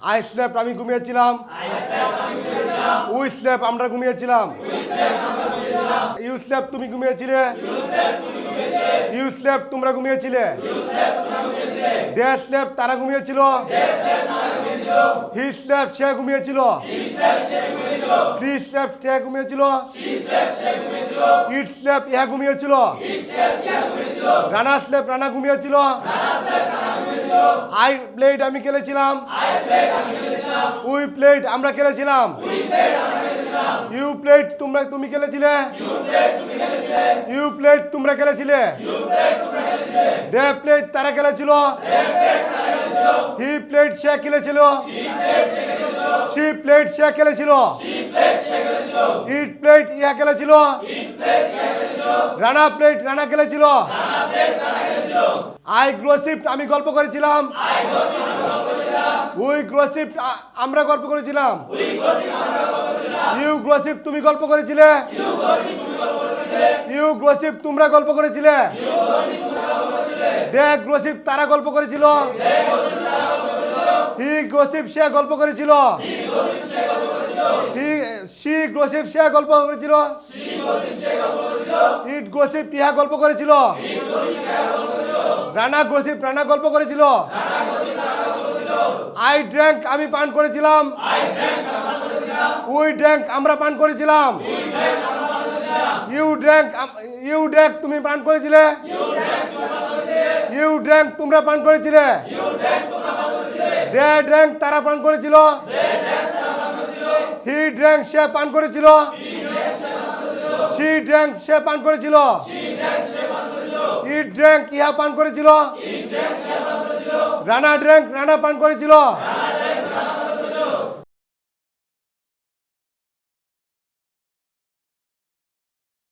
I slept আমি ঘুমিয়েছিলাম। We slept আমরা ঘুমিয়েছিলাম। ইউ স্লেপ্ট তুমি ঘুমিয়েছিলে। ইউ স্লেপ্ট তোমরা ঘুমিয়েছিলে। দে স্লেপ্ট তারা ঘুমিয়েছিল। হি স্লেপ্ট সে ঘুমিয়েছিল। শি স্লেপ্ট সে ঘুমিয়েছিল। ইট স্লেপ্ট ইহা ঘুমিয়েছিল। রানা স্লেপ্ট রানা ঘুমিয়েছিল। আই প্লেড আমি খেলেছিলাম। উই প্লেড আমরা খেলেছিলাম। ইউ প্লেড তুমি খেলেছিলে। ইউ প্লেড তোমরা খেলেছিলে। দে প্লেড তারা খেলেছিল। হি প্লেড সে খেলেছিল। শি প্লেড সে খেলেছিল। ইট প্লেড ইহা খেলেছিল। রানা প্লেড রানা খেলেছিল। আই গ্রসিপ আমি গল্প করেছিলাম। উই গ্রসিপ আমরা গল্প করেছিলাম। ইউ গ্রসিপ তুমি গল্প করেছিলে। ইউ গ্রসিপ তোমরা গল্প করেছিলে। দে গ্রসিপ তারা গল্প করেছিল। হি গ্রসিপ সে গল্প করেছিল। শি গ্রসিপ সে গল্প করেছিল। ইট গ্রসিপ ইহা গল্প করেছিল। রানা গ্রসিপ রানা গল্প করেছিল। আই ড্র্যাঙ্ক আমি পান করেছিলাম। উই ড্র্যাঙ্ক আমরা পান করেছিলাম। ইউ ড্র্যাঙ্ক তুমি পান করেছিলে। ইউ ড্র্যাঙ্ক তোমরা পান করেছিলে। দে ড্র্যাঙ্ক তারা পান করেছিল। হি ড্র্যাঙ্ক সে পান করেছিল। শি ড্র্যাঙ্ক সে পান করেছিল। ইট ড্র্যাঙ্ক ইহা পান করেছিল। রানা ড্র্যাঙ্ক রানা পান করেছিল।